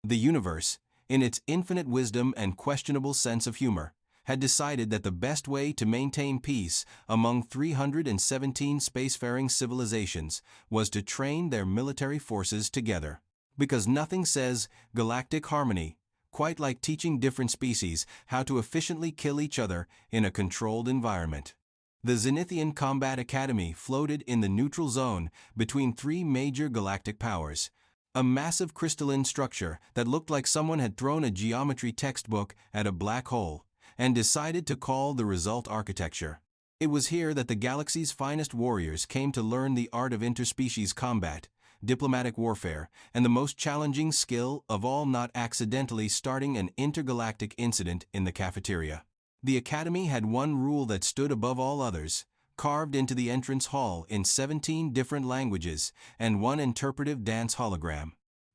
The universe, in its infinite wisdom and questionable sense of humor, had decided that the best way to maintain peace among 317 spacefaring civilizations was to train their military forces together. Because nothing says galactic harmony quite like teaching different species how to efficiently kill each other in a controlled environment. The Zenithian Combat Academy floated in the neutral zone between three major galactic powers, a massive crystalline structure that looked like someone had thrown a geometry textbook at a black hole and decided to call the result architecture. It was here that the galaxy's finest warriors came to learn the art of interspecies combat, diplomatic warfare, and the most challenging skill of all, not accidentally starting an intergalactic incident in the cafeteria. The Academy had one rule that stood above all others, carved into the entrance hall in 17 different languages and one interpretive dance hologram.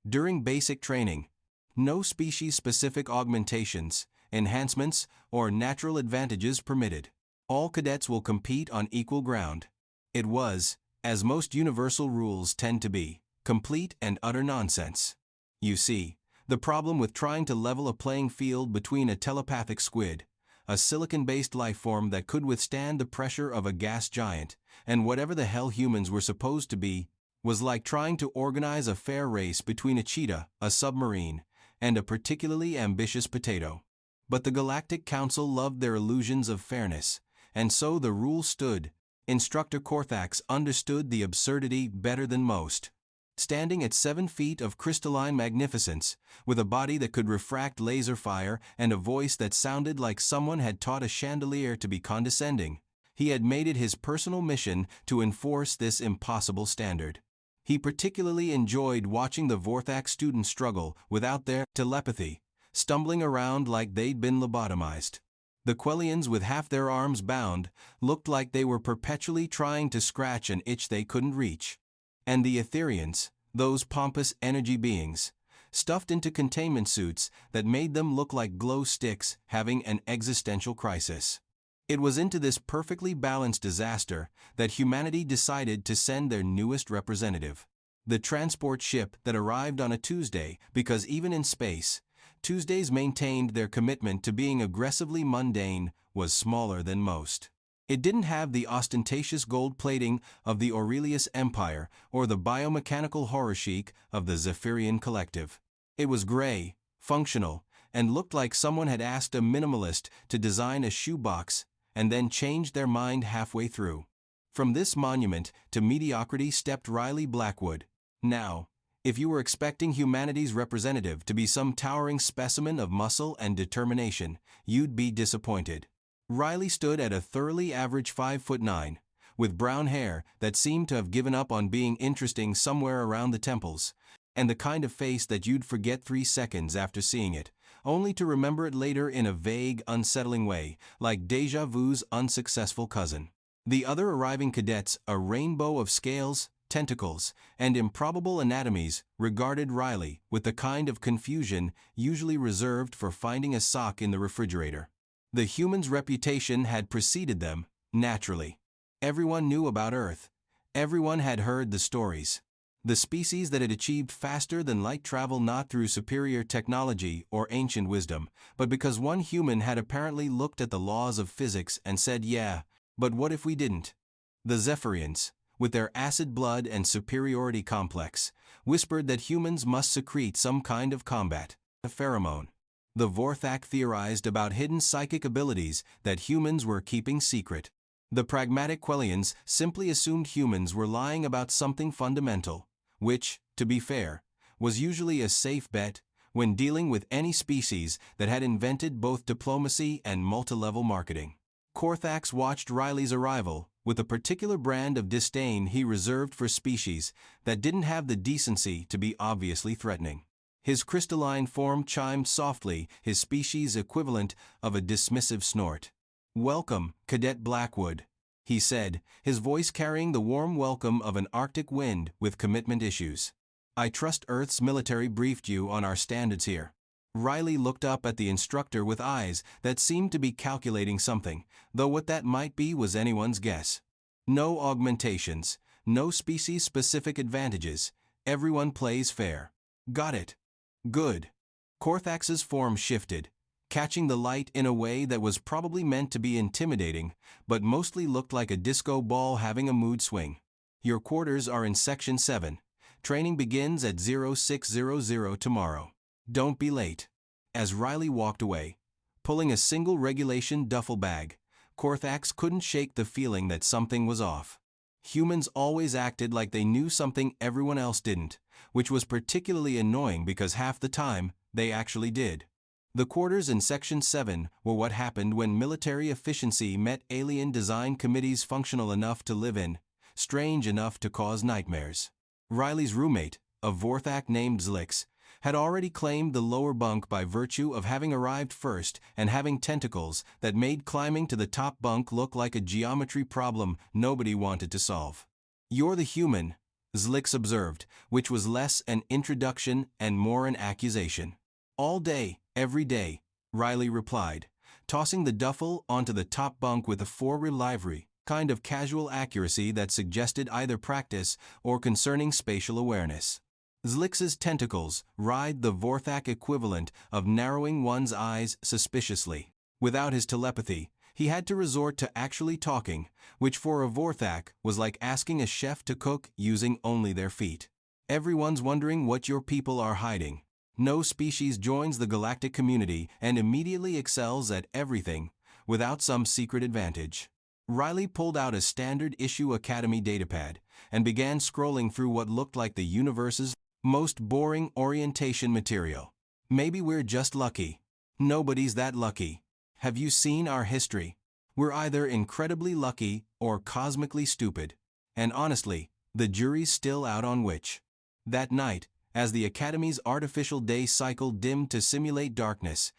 During basic training, no species-specific augmentations, enhancements, or natural advantages permitted. All cadets will compete on equal ground. It was, as most universal rules tend to be, complete and utter nonsense. You see, the problem with trying to level a playing field between a telepathic squid, a silicon-based life form that could withstand the pressure of a gas giant, and whatever the hell humans were supposed to be, was like trying to organize a fair race between a cheetah, a submarine, and a particularly ambitious potato. But the Galactic Council loved their illusions of fairness, and so the rule stood. Instructor Corthax understood the absurdity better than most. Standing at 7 feet of crystalline magnificence, with a body that could refract laser fire and a voice that sounded like someone had taught a chandelier to be condescending, he had made it his personal mission to enforce this impossible standard. He particularly enjoyed watching the Vorthak students struggle without their telepathy, stumbling around like they'd been lobotomized. The Quellians, with half their arms bound, looked like they were perpetually trying to scratch an itch they couldn't reach. And the Etherians, those pompous energy beings, stuffed into containment suits that made them look like glow sticks having an existential crisis. It was into this perfectly balanced disaster that humanity decided to send their newest representative. The transport ship that arrived on a Tuesday, because even in space, Tuesdays maintained their commitment to being aggressively mundane, was smaller than most. It didn't have the ostentatious gold plating of the Aurelius Empire or the biomechanical horror chic of the Zephyrian Collective. It was gray, functional, and looked like someone had asked a minimalist to design a shoebox and then changed their mind halfway through. From this monument to mediocrity stepped Riley Blackwood. Now, if you were expecting humanity's representative to be some towering specimen of muscle and determination, you'd be disappointed. Riley stood at a thoroughly average 5'9", with brown hair that seemed to have given up on being interesting somewhere around the temples, and the kind of face that you'd forget 3 seconds after seeing it, only to remember it later in a vague, unsettling way, like déjà vu's unsuccessful cousin. The other arriving cadets, a rainbow of scales, tentacles, and improbable anatomies, regarded Riley with the kind of confusion usually reserved for finding a sock in the refrigerator. The human's reputation had preceded them, naturally. Everyone knew about Earth. Everyone had heard the stories. The species that had achieved faster than light travel not through superior technology or ancient wisdom, but because one human had apparently looked at the laws of physics and said, yeah, but what if we didn't? The Zephyrians, with their acid blood and superiority complex, whispered that humans must secrete some kind of combat, a pheromone. The Vorthak theorized about hidden psychic abilities that humans were keeping secret. The pragmatic Quellians simply assumed humans were lying about something fundamental, which, to be fair, was usually a safe bet when dealing with any species that had invented both diplomacy and multilevel marketing. Corthax watched Riley's arrival with a particular brand of disdain he reserved for species that didn't have the decency to be obviously threatening. His crystalline form chimed softly, his species equivalent of a dismissive snort. "Welcome, Cadet Blackwood," he said, his voice carrying the warm welcome of an Arctic wind with commitment issues. "I trust Earth's military briefed you on our standards here." Riley looked up at the instructor with eyes that seemed to be calculating something, though what that might be was anyone's guess. "No augmentations, no species-specific advantages, everyone plays fair." "Got it. Good." Korthax's form shifted, catching the light in a way that was probably meant to be intimidating, but mostly looked like a disco ball having a mood swing. Your quarters are in Section 7. Training begins at 0600 tomorrow. Don't be late. As Riley walked away, pulling a single regulation duffel bag, Korthax couldn't shake the feeling that something was off. Humans always acted like they knew something everyone else didn't, which was particularly annoying because half the time, they actually did. The quarters in Section 7 were what happened when military efficiency met alien design committees functional enough to live in, strange enough to cause nightmares. Riley's roommate, a Vorthak named Zlix, had already claimed the lower bunk by virtue of having arrived first and having tentacles that made climbing to the top bunk look like a geometry problem nobody wanted to solve. "You're the human," Zlix observed, which was less an introduction and more an accusation. "All day, every day," Riley replied, tossing the duffel onto the top bunk with a four-rib livery, kind of casual accuracy that suggested either practice or concerning spatial awareness. Zlix's tentacles ride the Vorthak equivalent of narrowing one's eyes suspiciously. Without his telepathy, he had to resort to actually talking, which for a Vorthak was like asking a chef to cook using only their feet. "Everyone's wondering what your people are hiding. No species joins the galactic community and immediately excels at everything without some secret advantage." Riley pulled out a standard-issue Academy datapad and began scrolling through what looked like the universe's most boring orientation material. "Maybe we're just lucky. Nobody's that lucky. Have you seen our history? We're either incredibly lucky or cosmically stupid. And honestly, the jury's still out on which." That night, as the Academy's artificial day cycle dimmed to simulate darkness,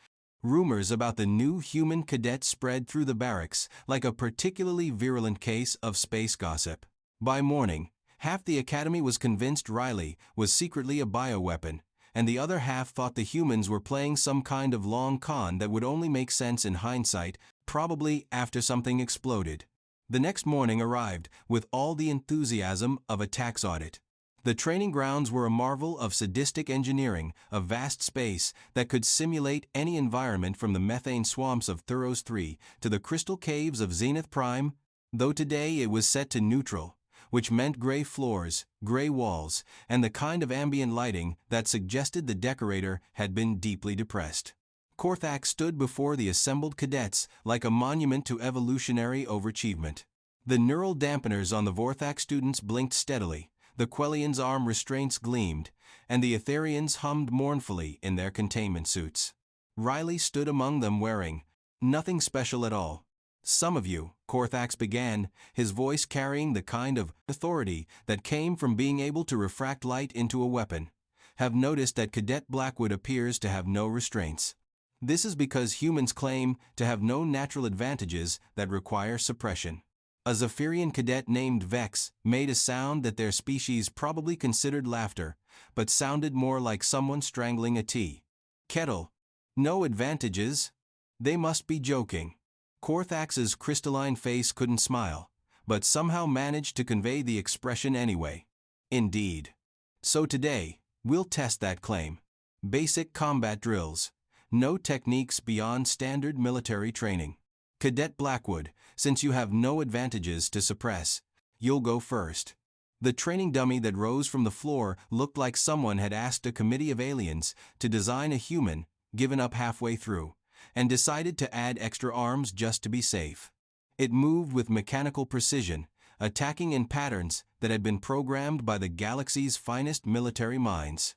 rumors about the new human cadet spread through the barracks like a particularly virulent case of space gossip. By morning, half the Academy was convinced Riley was secretly a bioweapon, and the other half thought the humans were playing some kind of long con that would only make sense in hindsight, probably after something exploded. The next morning arrived with all the enthusiasm of a tax audit. The training grounds were a marvel of sadistic engineering, a vast space that could simulate any environment from the methane swamps of Thuros 3 to the crystal caves of Zenith Prime, though today it was set to neutral, which meant gray floors, gray walls, and the kind of ambient lighting that suggested the decorator had been deeply depressed. Korthak stood before the assembled cadets like a monument to evolutionary overachievement. The neural dampeners on the Vorthak students blinked steadily, the Quellians' arm restraints gleamed, and the Etherians hummed mournfully in their containment suits. Riley stood among them wearing nothing special at all. "Some of you," Korthax began, his voice carrying the kind of authority that came from being able to refract light into a weapon, "have noticed that Cadet Blackwood appears to have no restraints. This is because humans claim to have no natural advantages that require suppression." A Zephyrian cadet named Vex made a sound that their species probably considered laughter, but sounded more like someone strangling a tea kettle. "No advantages? They must be joking." Korthax's crystalline face couldn't smile, but somehow managed to convey the expression anyway. "Indeed. So today, we'll test that claim. Basic combat drills. No techniques beyond standard military training. Cadet Blackwood, since you have no advantages to suppress, you'll go first." The training dummy that rose from the floor looked like someone had asked a committee of aliens to design a human, given up halfway through, and decided to add extra arms just to be safe. It moved with mechanical precision, attacking in patterns that had been programmed by the galaxy's finest military minds.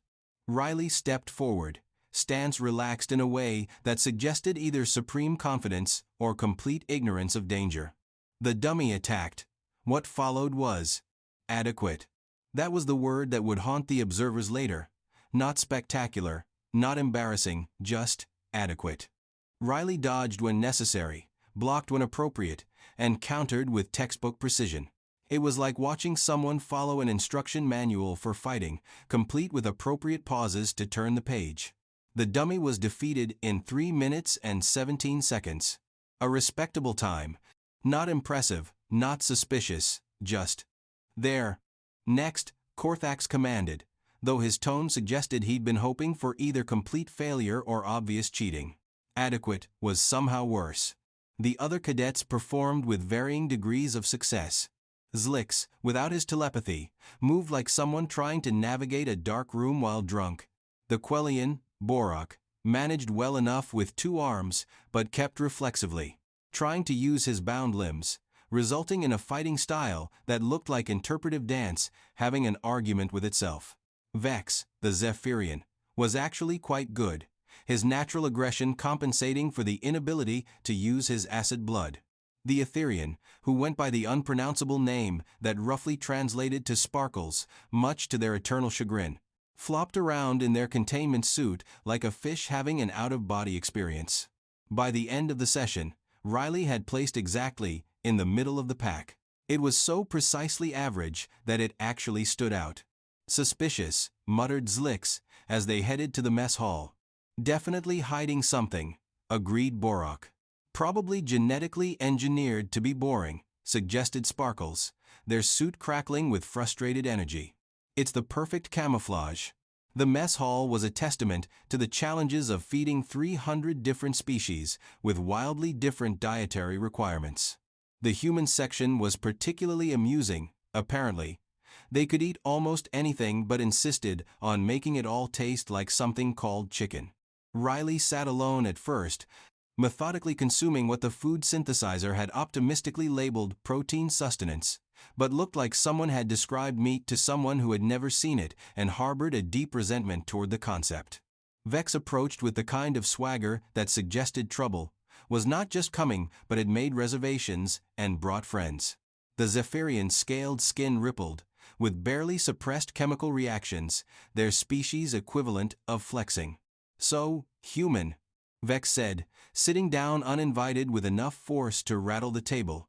Riley stepped forward, stance relaxed in a way that suggested either supreme confidence or complete ignorance of danger. The dummy attacked. What followed was adequate. That was the word that would haunt the observers later. Not spectacular, not embarrassing, just adequate. Riley dodged when necessary, blocked when appropriate, and countered with textbook precision. It was like watching someone follow an instruction manual for fighting, complete with appropriate pauses to turn the page. The dummy was defeated in 3 minutes and 17 seconds. A respectable time. Not impressive, not suspicious, just there. Next, Korthax commanded. though his tone suggested he'd been hoping for either complete failure or obvious cheating. Adequate was somehow worse. The other cadets performed with varying degrees of success. Zlix, without his telepathy, moved like someone trying to navigate a dark room while drunk. The Quellian, Borok, managed well enough with 2 arms, but kept reflexively trying to use his bound limbs, resulting in a fighting style that looked like interpretive dance having an argument with itself. Vex, the Zephyrian, was actually quite good, his natural aggression compensating for the inability to use his acid blood. The Etherian, who went by the unpronounceable name that roughly translated to Sparkles, much to their eternal chagrin, flopped around in their containment suit like a fish having an out-of-body experience. By the end of the session, Riley had placed exactly in the middle of the pack. It was so precisely average that it actually stood out. Suspicious, muttered Zlix as they headed to the mess hall. Definitely hiding something, agreed Borok. Probably genetically engineered to be boring, suggested Sparkles, their suit crackling with frustrated energy. It's the perfect camouflage. The mess hall was a testament to the challenges of feeding 300 different species with wildly different dietary requirements. The human section was particularly amusing, apparently. They could eat almost anything but insisted on making it all taste like something called chicken. Riley sat alone at first, methodically consuming what the food synthesizer had optimistically labeled protein sustenance, but looked like someone had described meat to someone who had never seen it and harbored a deep resentment toward the concept. Vex approached with the kind of swagger that suggested trouble, was not just coming but had made reservations and brought friends. The Zephyrian's scaled skin rippled, with barely suppressed chemical reactions, their species equivalent of flexing. So, human, Vex said, sitting down uninvited with enough force to rattle the table.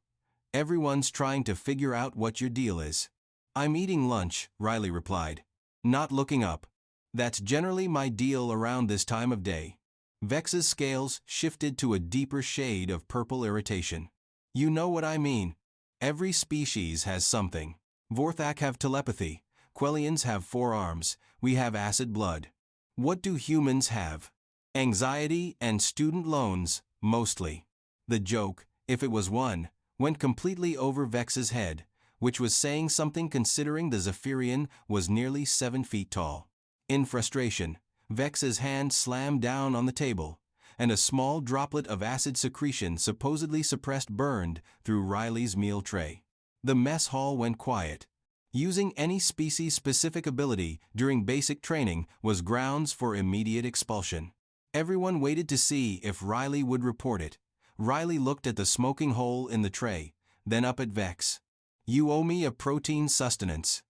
Everyone's trying to figure out what your deal is. I'm eating lunch, Riley replied, not looking up. That's generally my deal around this time of day. Vex's scales shifted to a deeper shade of purple irritation. You know what I mean. Every species has something. Vorthak have telepathy, Quellians have 4 arms, we have acid blood. What do humans have? Anxiety and student loans, mostly. The joke, if it was one, went completely over Vex's head, which was saying something considering the Zephyrian was nearly 7 feet tall. In frustration, Vex's hand slammed down on the table, and a small droplet of acid secretion supposedly suppressed burned through Riley's meal tray. The mess hall went quiet. Using any species-specific ability during basic training was grounds for immediate expulsion. Everyone waited to see if Riley would report it. Riley looked at the smoking hole in the tray, then up at Vex. You owe me a protein sustenance.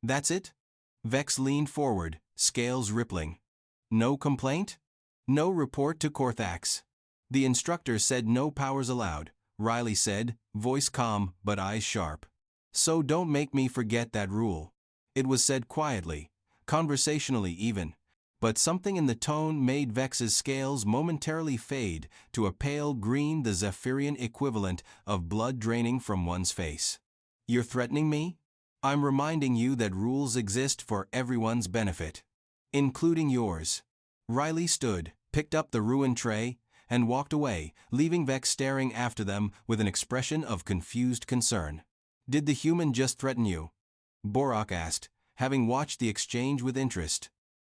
That's it? Vex leaned forward, scales rippling. No complaint? No report to Korthax. The instructor said no powers allowed, Riley said, voice calm but eyes sharp. So don't make me forget that rule. It was said quietly, conversationally even, but something in the tone made Vex's scales momentarily fade to a pale green, the Zephyrian equivalent of blood draining from one's face. You're threatening me? I'm reminding you that rules exist for everyone's benefit, including yours. Riley stood, picked up the ruined tray, and walked away, leaving Vex staring after them with an expression of confused concern. Did the human just threaten you? Borok asked, having watched the exchange with interest.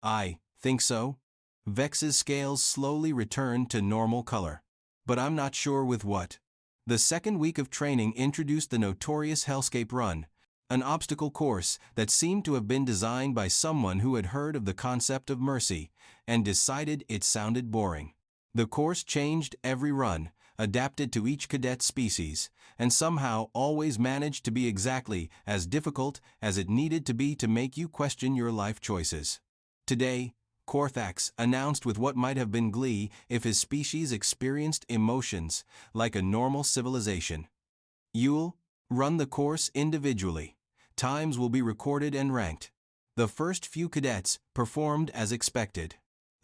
I think so. Vex's scales slowly returned to normal color. But I'm not sure with what. The second week of training introduced the notorious Hellscape Run, an obstacle course that seemed to have been designed by someone who had heard of the concept of mercy and decided it sounded boring. The course changed every run, adapted to each cadet species, and somehow always managed to be exactly as difficult as it needed to be to make you question your life choices. Today, Korthax announced with what might have been glee if his species experienced emotions like a normal civilization. You'll run the course individually. Times will be recorded and ranked. The first few cadets performed as expected.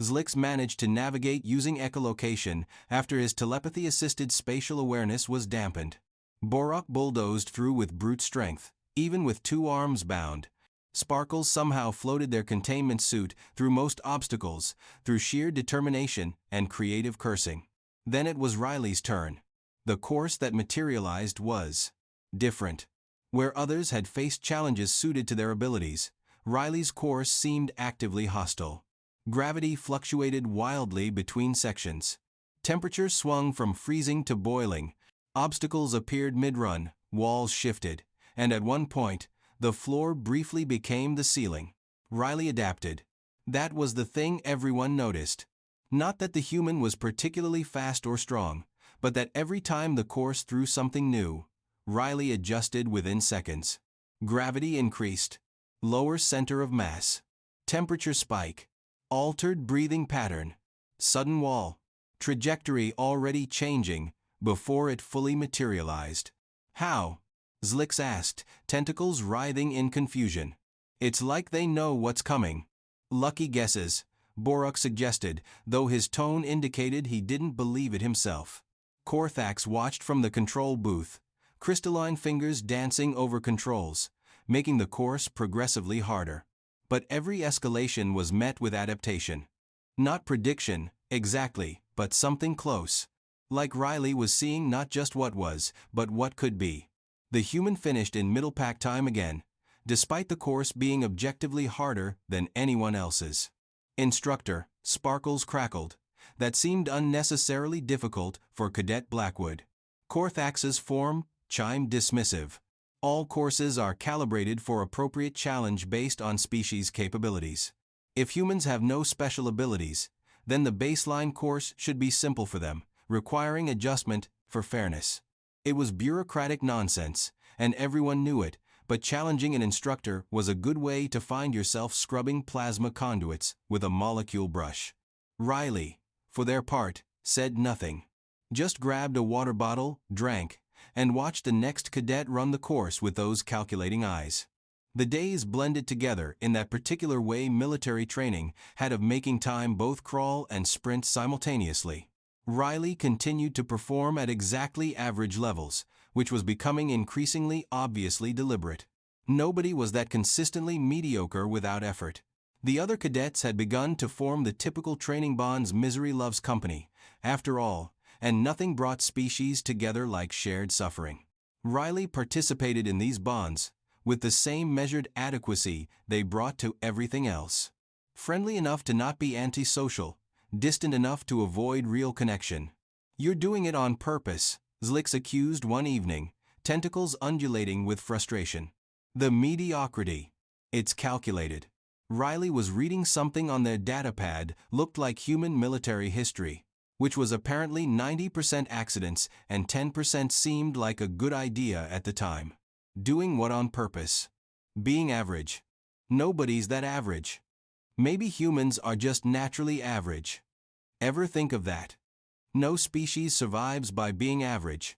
Zlix managed to navigate using echolocation after his telepathy-assisted spatial awareness was dampened. Borok bulldozed through with brute strength, even with 2 arms bound, Sparkles somehow floated their containment suit through most obstacles, through sheer determination and creative cursing. Then it was Riley's turn. The course that materialized was different. Where others had faced challenges suited to their abilities, Riley's course seemed actively hostile. Gravity fluctuated wildly between sections. Temperature swung from freezing to boiling. Obstacles appeared mid-run, walls shifted, and at one point, the floor briefly became the ceiling. Riley adapted. That was the thing everyone noticed. Not that the human was particularly fast or strong, but that every time the course threw something new, Riley adjusted within seconds. Gravity increased. Lower center of mass. Temperature spike. Altered breathing pattern. Sudden wall. Trajectory already changing before it fully materialized. How? Zlix asked, tentacles writhing in confusion. It's like they know what's coming. Lucky guesses, Boruk suggested, though his tone indicated he didn't believe it himself. Korthax watched from the control booth, crystalline fingers dancing over controls, making the course progressively harder. But every escalation was met with adaptation. Not prediction, exactly, but something close. Like Riley was seeing not just what was, but what could be. The human finished in middle pack time again, despite the course being objectively harder than anyone else's. Instructor, Sparkles crackled. That seemed unnecessarily difficult for Cadet Blackwood. Korthax's form chimed dismissive. All courses are calibrated for appropriate challenge based on species capabilities. If humans have no special abilities, then the baseline course should be simple for them, requiring adjustment for fairness. It was bureaucratic nonsense, and everyone knew it, but challenging an instructor was a good way to find yourself scrubbing plasma conduits with a molecule brush. Riley, for their part, said nothing. Just grabbed a water bottle, drank, and watched the next cadet run the course with those calculating eyes. The days blended together in that particular way military training had of making time both crawl and sprint simultaneously. Riley continued to perform at exactly average levels, which was becoming increasingly obviously deliberate. Nobody was that consistently mediocre without effort. The other cadets had begun to form the typical training bonds misery loves company, after all, and nothing brought species together like shared suffering. Riley participated in these bonds with the same measured adequacy they brought to everything else. Friendly enough to not be antisocial, distant enough to avoid real connection. "You're doing it on purpose," Zlix accused one evening, tentacles undulating with frustration. "The mediocrity. It's calculated." Riley was reading something on their datapad looked like human military history, which was apparently 90% accidents and 10% seemed like a good idea at the time. Doing what on purpose? Being average. Nobody's that average. Maybe humans are just naturally average. Ever think of that? No species survives by being average.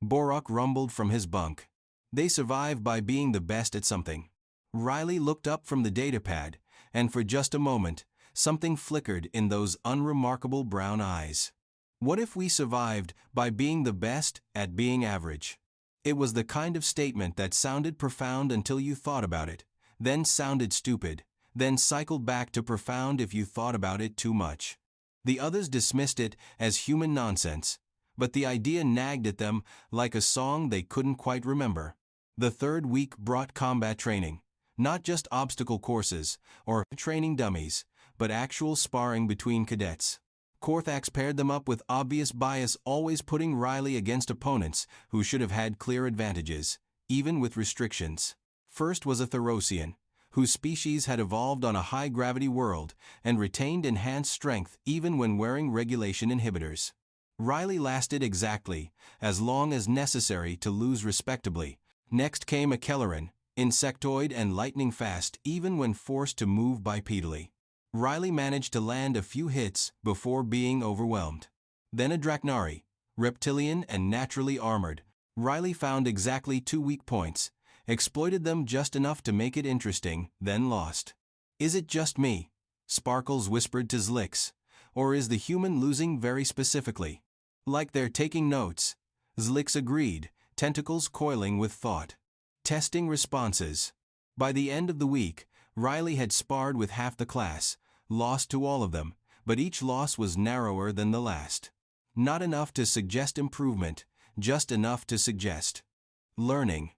Boruk rumbled from his bunk. They survive by being the best at something. Riley looked up from the datapad, and for just a moment, something flickered in those unremarkable brown eyes. What if we survived by being the best at being average? It was the kind of statement that sounded profound until you thought about it, then sounded stupid, then cycled back to profound if you thought about it too much. The others dismissed it as human nonsense, but the idea nagged at them like a song they couldn't quite remember. The third week brought combat training, not just obstacle courses or training dummies, but actual sparring between cadets. Korthax paired them up with obvious bias, always putting Riley against opponents who should have had clear advantages, even with restrictions. First was a Therosian, whose species had evolved on a high-gravity world and retained enhanced strength even when wearing regulation inhibitors. Riley lasted exactly as long as necessary to lose respectably. Next came a Kelleran, insectoid and lightning fast even when forced to move bipedally. Riley managed to land a few hits before being overwhelmed. Then a Draknari, reptilian and naturally armored. Riley found exactly 2 weak points, exploited them just enough to make it interesting, then lost. "Is it just me?" Sparkles whispered to Zlix. "Or is the human losing very specifically?" "Like they're taking notes," Zlix agreed, tentacles coiling with thought. "Testing responses." By the end of the week, Riley had sparred with half the class, lost to all of them, but each loss was narrower than the last. Not enough to suggest improvement, just enough to suggest learning.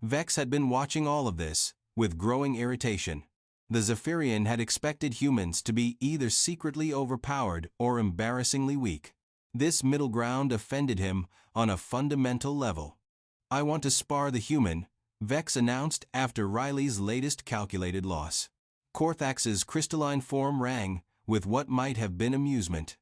Vex had been watching all of this, with growing irritation. The Zephyrian had expected humans to be either secretly overpowered or embarrassingly weak. This middle ground offended him on a fundamental level. "I want to spar the human," Vex announced after Riley's latest calculated loss. Korthax's crystalline form rang with what might have been amusement.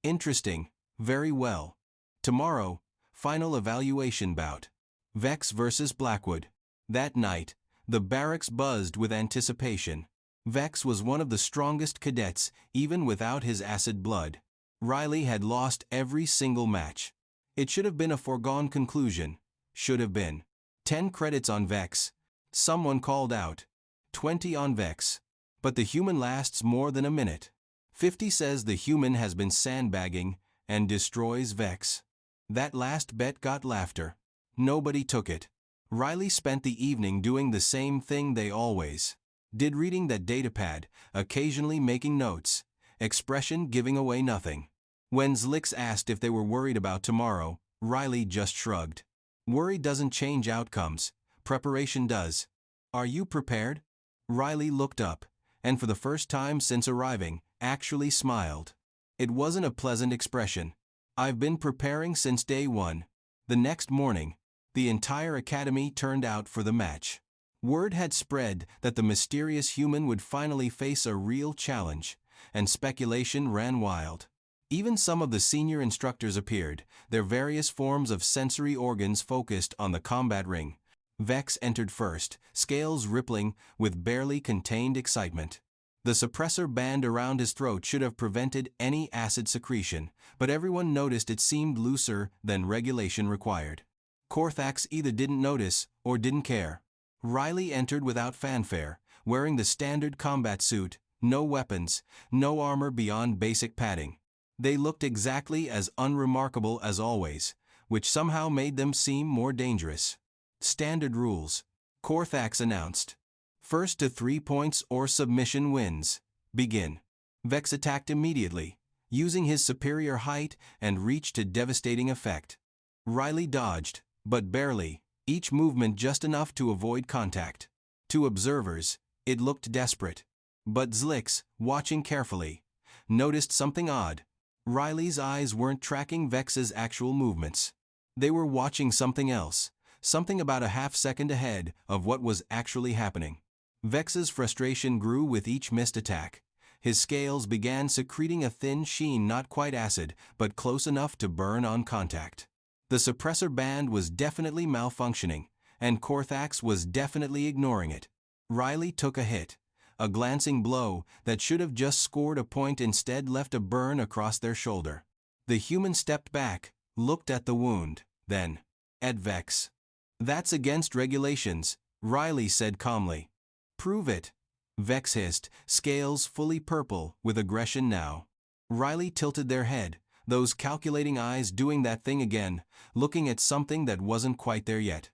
"Interesting. Very well. Tomorrow, final evaluation bout. Vex versus Blackwood." That night, the barracks buzzed with anticipation. Vex was one of the strongest cadets, even without his acid blood. Riley had lost every single match. It should have been a foregone conclusion. Should have been. 10 credits on Vex. Someone called out. 20 on Vex. But the human lasts more than a minute. 50 says the human has been sandbagging and destroys Vex. That last bet got laughter. Nobody took it. Riley spent the evening doing the same thing they always did, reading that datapad, occasionally making notes, expression giving away nothing. When Zlix asked if they were worried about tomorrow, Riley just shrugged. Worry doesn't change outcomes, preparation does. "Are you prepared?" Riley looked up, and for the first time since arriving, actually smiled. It wasn't a pleasant expression. "I've been preparing since day one." The next morning, the entire academy turned out for the match. Word had spread that the mysterious human would finally face a real challenge, and speculation ran wild. Even some of the senior instructors appeared, their various forms of sensory organs focused on the combat ring. Vex entered first, scales rippling with barely contained excitement. The suppressor band around his throat should have prevented any acid secretion, but everyone noticed it seemed looser than regulation required. Korthax either didn't notice or didn't care. Riley entered without fanfare, wearing the standard combat suit, no weapons, no armor beyond basic padding. They looked exactly as unremarkable as always, which somehow made them seem more dangerous. "Standard rules," Korthax announced. "First to 3 points or submission wins. Begin." Vex attacked immediately, using his superior height and reach to devastating effect. Riley dodged, but barely, each movement just enough to avoid contact. To observers, it looked desperate. But Zlix, watching carefully, noticed something odd. Riley's eyes weren't tracking Vex's actual movements. They were watching something else, something about a half-second ahead of what was actually happening. Vex's frustration grew with each missed attack. His scales began secreting a thin sheen, not quite acid, but close enough to burn on contact. The suppressor band was definitely malfunctioning, and Korthax was definitely ignoring it. Riley took a hit. A glancing blow that should have just scored a point instead left a burn across their shoulder. The human stepped back, looked at the wound, then at Vex. "That's against regulations," Riley said calmly. "Prove it," Vex hissed, scales fully purple with aggression now. Riley tilted their head, those calculating eyes doing that thing again, looking at something that wasn't quite there yet.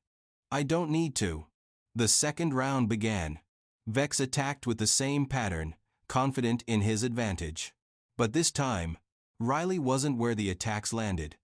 "I don't need to." The second round began. Vex attacked with the same pattern, confident in his advantage. But this time, Riley wasn't where the attacks landed.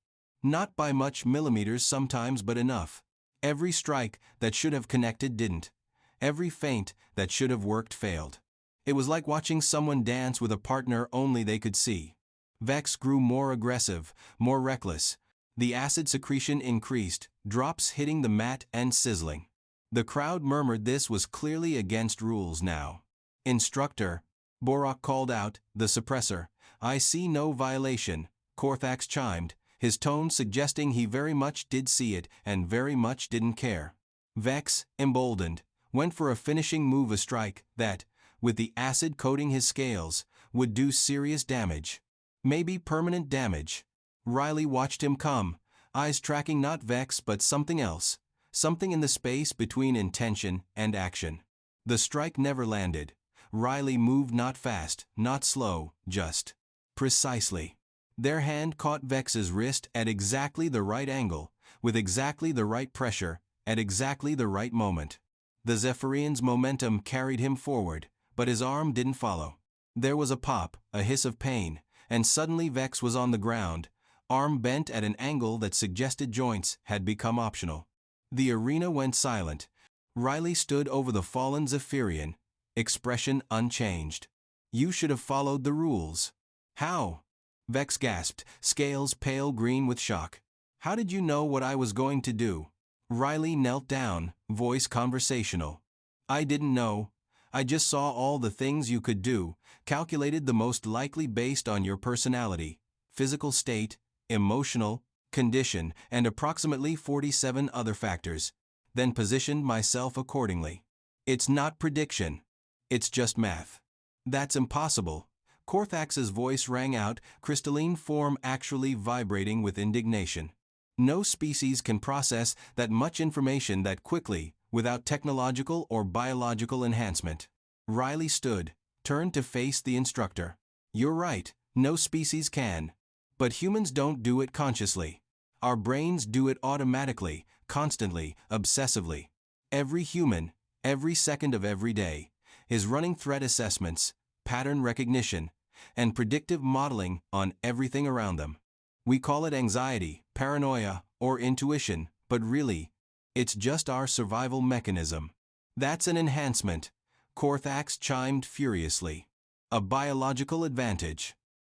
Not by much, millimeters sometimes, but enough. Every strike that should have connected didn't. Every feint that should have worked failed. It was like watching someone dance with a partner only they could see. Vex grew more aggressive, more reckless. The acid secretion increased, drops hitting the mat and sizzling. The crowd murmured this was clearly against rules now. "Instructor," Borak called out, the suppressor. "I see no violation," Korthax chimed, his tone suggesting he very much did see it and very much didn't care. Vex, emboldened, went for a finishing move, a strike that, with the acid coating his scales, would do serious damage. Maybe permanent damage. Riley watched him come, eyes tracking not Vex but something else, something in the space between intention and action. The strike never landed. Riley moved not fast, not slow, just precisely. Their hand caught Vex's wrist at exactly the right angle, with exactly the right pressure, at exactly the right moment. The Zephyrian's momentum carried him forward, but his arm didn't follow. There was a pop, a hiss of pain, and suddenly Vex was on the ground, arm bent at an angle that suggested joints had become optional. The arena went silent. Riley stood over the fallen Zephyrian, expression unchanged. "You should have followed the rules." "How?" Vex gasped, scales pale green with shock. "How did you know what I was going to do?" Riley knelt down, voice conversational. "I didn't know. I just saw all the things you could do, calculated the most likely based on your personality, physical state, emotional condition, and approximately 47 other factors, then positioned myself accordingly. It's not prediction. It's just math." "That's impossible." Korthax's voice rang out, crystalline form actually vibrating with indignation. "No species can process that much information that quickly, without technological or biological enhancement." Riley stood, turned to face the instructor. "You're right, no species can. But humans don't do it consciously. Our brains do it automatically, constantly, obsessively. Every human, every second of every day, is running threat assessments, pattern recognition, and predictive modeling on everything around them. We call it anxiety, paranoia, or intuition, but really, it's just our survival mechanism." "That's an enhancement," Korthax chimed furiously. "A biological advantage."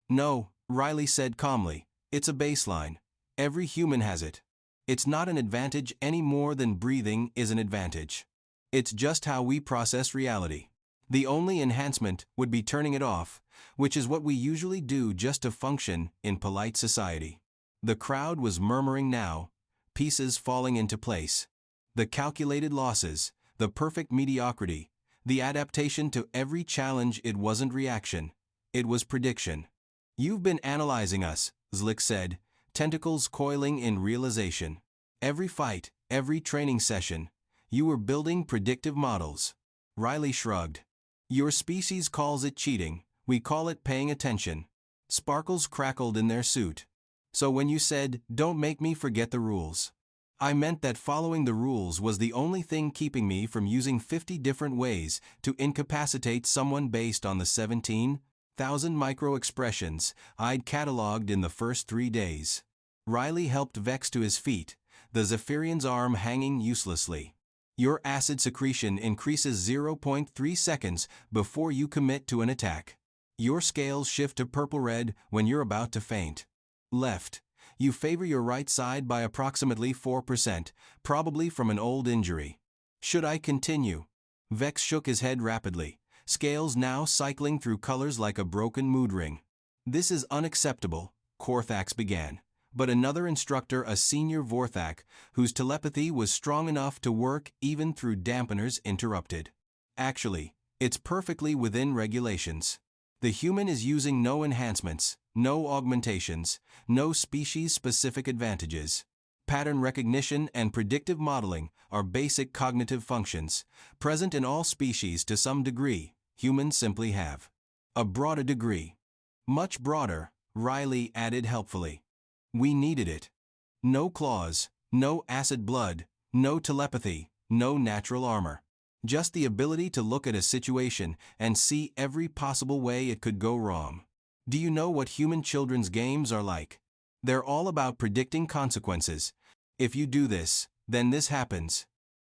"No," Riley said calmly, "it's a baseline. Every human has it. It's not an advantage any more than breathing is an advantage. It's just how we process reality. The only enhancement would be turning it off, which is what we usually do just to function in polite society." The crowd was murmuring now, pieces falling into place. The calculated losses, the perfect mediocrity, the adaptation to every challenge. It wasn't reaction. It was prediction. "You've been analyzing us," Zlik said, tentacles coiling in realization. "Every fight, every training session, you were building predictive models." Riley shrugged. "Your species calls it cheating, we call it paying attention." Sparkles crackled in their suit. "So when you said, 'Don't make me forget the rules,' I meant that following the rules was the only thing keeping me from using 50 different ways to incapacitate someone based on the 17,000 micro-expressions I'd cataloged in the first 3 days." Riley helped Vex to his feet, the Zephyrian's arm hanging uselessly. "Your acid secretion increases 0.3 seconds before you commit to an attack. Your scales shift to purple-red when you're about to faint. Left. You favor your right side by approximately 4%, probably from an old injury. Should I continue?" Vex shook his head rapidly, scales now cycling through colors like a broken mood ring. "This is unacceptable," Korthax began, but another instructor, a senior Vorthak, whose telepathy was strong enough to work even through dampeners, interrupted. "Actually, it's perfectly within regulations. The human is using no enhancements, no augmentations, no species-specific advantages. Pattern recognition and predictive modeling are basic cognitive functions, present in all species to some degree. Humans simply have a broader degree." "Much broader," Riley added helpfully. "We needed it. No claws, no acid blood, no telepathy, no natural armor. Just the ability to look at a situation and see every possible way it could go wrong. Do you know what human children's games are like? They're all about predicting consequences. If you do this, then this happens.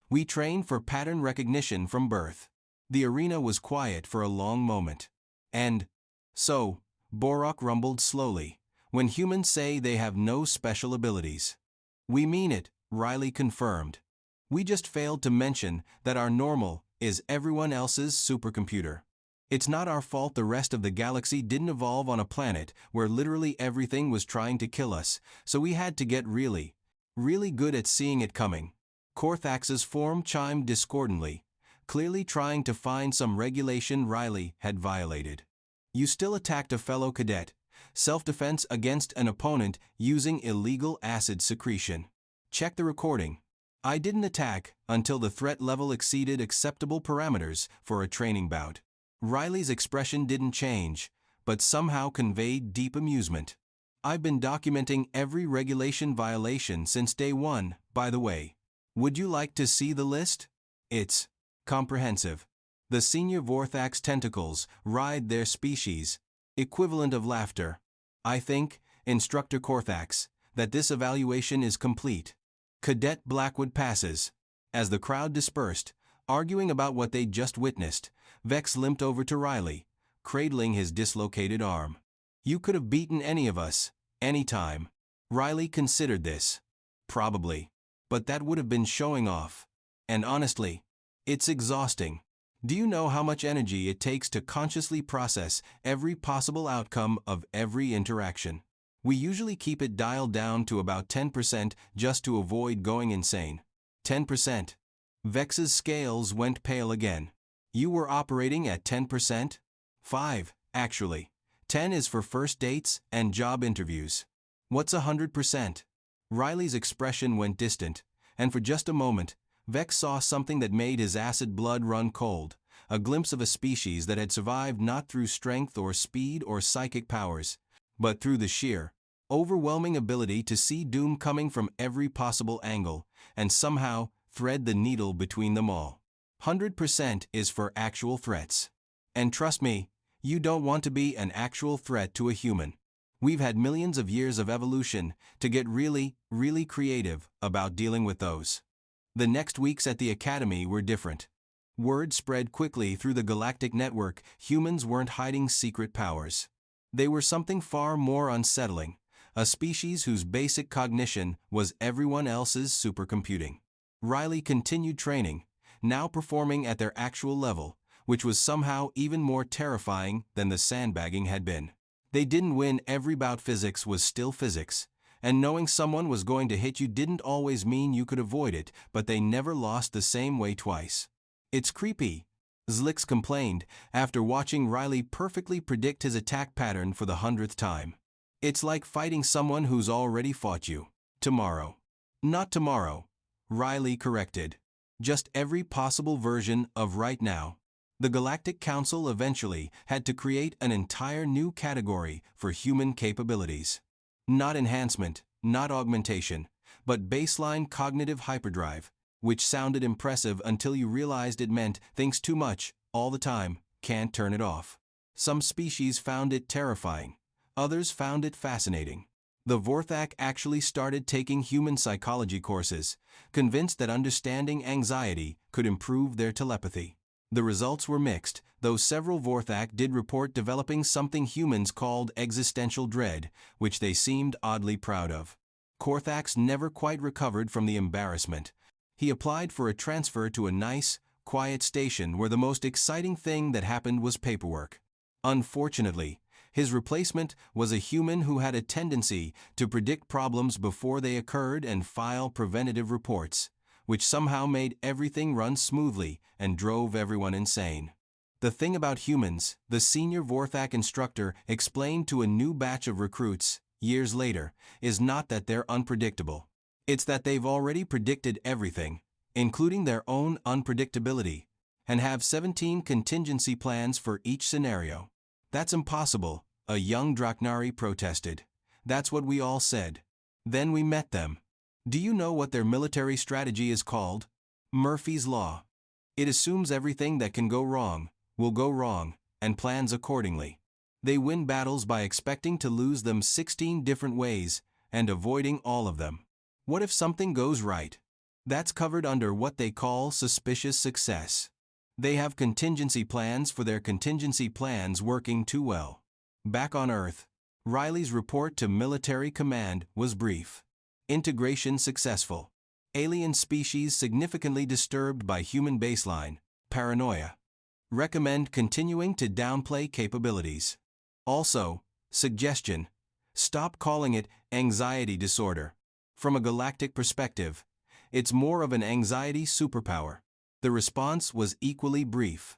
We train for pattern recognition from birth." The arena was quiet for a long moment. "And so," Borok rumbled slowly, "when humans say they have no special abilities." "We mean it," Riley confirmed. "We just failed to mention that our normal is everyone else's supercomputer. It's not our fault the rest of the galaxy didn't evolve on a planet where literally everything was trying to kill us, so we had to get really, really good at seeing it coming." Korthax's form chimed discordantly, clearly trying to find some regulation Riley had violated. "You still attacked a fellow cadet. Self-defense against an opponent using illegal acid secretion. Check the recording. I didn't attack until the threat level exceeded acceptable parameters for a training bout." Riley's expression didn't change, but somehow conveyed deep amusement. "I've been documenting every regulation violation since day one, by the way. Would you like to see the list? It's Comprehensive. The senior Vorthak's tentacles ride their species. Equivalent of laughter. I think, Instructor Korthax, that this evaluation is complete. Cadet Blackwood passes. As the crowd dispersed, arguing about what they'd just witnessed, Vex limped over to Riley, cradling his dislocated arm. You could have beaten any of us, any time. Riley considered this. Probably. But that would have been showing off. And honestly, it's exhausting. Do you know how much energy it takes to consciously process every possible outcome of every interaction? We usually keep it dialed down to about 10% just to avoid going insane. 10%. Vex's scales went pale again. You were operating at 10%? 5, actually. 10 is for first dates and job interviews. What's 100%? Riley's expression went distant, and for just a moment, Vex saw something that made his acid blood run cold, a glimpse of a species that had survived not through strength or speed or psychic powers, but through the sheer, overwhelming ability to see doom coming from every possible angle, and somehow thread the needle between them all. 100% is for actual threats. And trust me, you don't want to be an actual threat to a human. We've had millions of years of evolution to get really, really creative about dealing with those. The next weeks at the Academy were different. Word spread quickly through the Galactic network humans weren't hiding secret powers. They were something far more unsettling, a species whose basic cognition was everyone else's supercomputing. Riley continued training, now performing at their actual level, which was somehow even more terrifying than the sandbagging had been. They didn't win every bout. Physics was still physics, and knowing someone was going to hit you didn't always mean you could avoid it, but they never lost the same way twice. It's creepy, Zlix complained after watching Riley perfectly predict his attack pattern for the 100th time. It's like fighting someone who's already fought you. Tomorrow. Not tomorrow, Riley corrected. Just every possible version of right now. The Galactic Council eventually had to create an entire new category for human capabilities. Not enhancement, not augmentation, but baseline cognitive hyperdrive, which sounded impressive until you realized it meant thinks too much, all the time, can't turn it off. Some species found it terrifying. Others found it fascinating. The Vorthak actually started taking human psychology courses, convinced that understanding anxiety could improve their telepathy. The results were mixed, though several Vorthak did report developing something humans called existential dread, which they seemed oddly proud of. Korthax never quite recovered from the embarrassment. He applied for a transfer to a nice, quiet station where the most exciting thing that happened was paperwork. Unfortunately, his replacement was a human who had a tendency to predict problems before they occurred and file preventative reports, which somehow made everything run smoothly and drove everyone insane. The thing about humans, the senior Vorthak instructor explained to a new batch of recruits, years later, is not that they're unpredictable. It's that they've already predicted everything, including their own unpredictability, and have 17 contingency plans for each scenario. That's impossible, a young Draknari protested. That's what we all said. Then we met them. Do you know what their military strategy is called? Murphy's Law. It assumes everything that can go wrong will go wrong, and plans accordingly. They win battles by expecting to lose them 16 different ways and avoiding all of them. What if something goes right? That's covered under what they call suspicious success. They have contingency plans for their contingency plans working too well. Back on Earth, Riley's report to military command was brief. Integration successful. Alien species significantly disturbed by human baseline, paranoia. Recommend continuing to downplay capabilities. Also, suggestion, stop calling it anxiety disorder. From a galactic perspective, it's more of an anxiety superpower. The response was equally brief.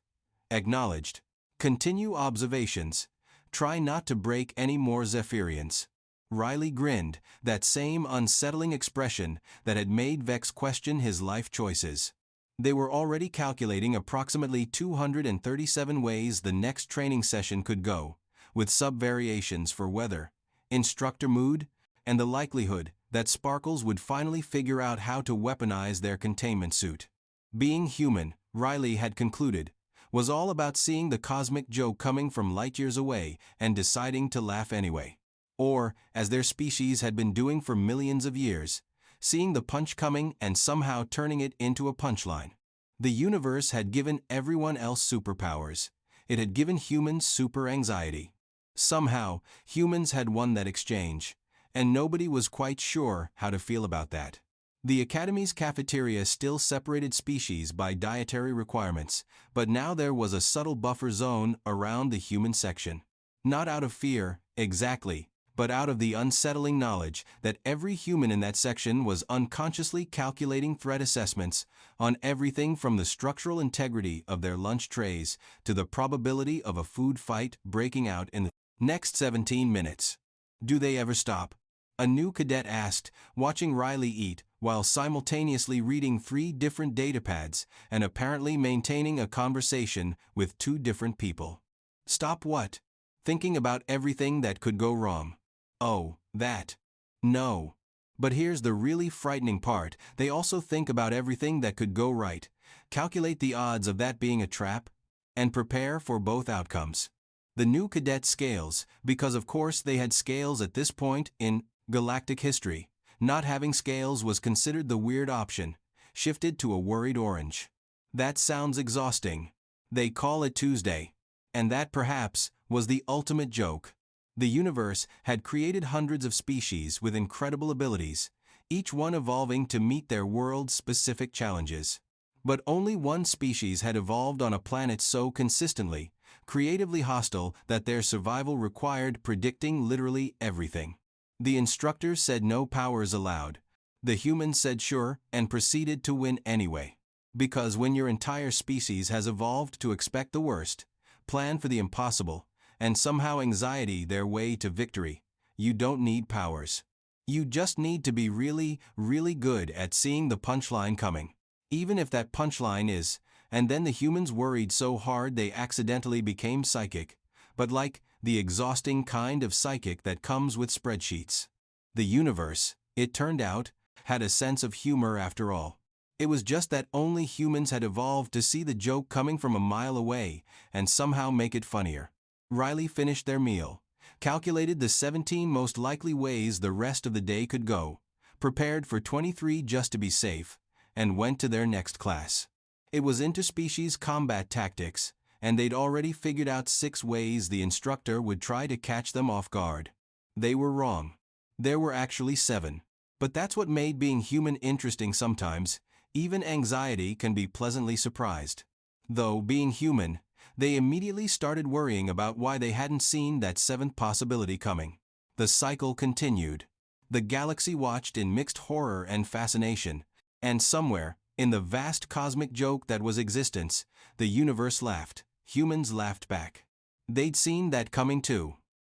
Acknowledged. Continue observations. Try not to break any more Zephyrians. Riley grinned, that same unsettling expression that had made Vex question his life choices. They were already calculating approximately 237 ways the next training session could go, with sub-variations for weather, instructor mood, and the likelihood that Sparkles would finally figure out how to weaponize their containment suit. Being human, Riley had concluded, was all about seeing the cosmic joke coming from light years away and deciding to laugh anyway. Or, as their species had been doing for millions of years, seeing the punch coming and somehow turning it into a punchline. The universe had given everyone else superpowers. It had given humans super anxiety. Somehow, humans had won that exchange, and nobody was quite sure how to feel about that. The Academy's cafeteria still separated species by dietary requirements, but now there was a subtle buffer zone around the human section. Not out of fear, exactly, but out of the unsettling knowledge that every human in that section was unconsciously calculating threat assessments on everything from the structural integrity of their lunch trays to the probability of a food fight breaking out in the next 17 minutes. Do they ever stop? A new cadet asked, watching Riley eat while simultaneously reading 3 different datapads and apparently maintaining a conversation with 2 different people. Stop what? Thinking about everything that could go wrong. Oh, that. No. But here's the really frightening part, they also think about everything that could go right, calculate the odds of that being a trap, and prepare for both outcomes. The new cadet scales, because of course they had scales at this point in galactic history. Not having scales was considered the weird option, shifted to a worried orange. That sounds exhausting. They call it Tuesday. And that perhaps was the ultimate joke. The universe had created hundreds of species with incredible abilities, each one evolving to meet their world's specific challenges. But only one species had evolved on a planet so consistently, creatively hostile that their survival required predicting literally everything. The instructor said no powers allowed. The humans said sure and proceeded to win anyway. Because when your entire species has evolved to expect the worst, plan for the impossible, and somehow anxiety their way to victory, you don't need powers. You just need to be really, really good at seeing the punchline coming. Even if that punchline is, and then the humans worried so hard they accidentally became psychic, but like, the exhausting kind of psychic that comes with spreadsheets. The universe, it turned out, had a sense of humor after all. It was just that only humans had evolved to see the joke coming from a mile away and somehow make it funnier. Riley finished their meal, calculated the 17 most likely ways the rest of the day could go, prepared for 23 just to be safe, and went to their next class. It was interspecies combat tactics, and they'd already figured out 6 ways the instructor would try to catch them off guard. They were wrong. There were actually 7. But that's what made being human interesting sometimes. Even anxiety can be pleasantly surprised. Though, being human, they immediately started worrying about why they hadn't seen that 7th possibility coming. The cycle continued. The galaxy watched in mixed horror and fascination, and somewhere, in the vast cosmic joke that was existence, the universe laughed. Humans laughed back. They'd seen that coming too.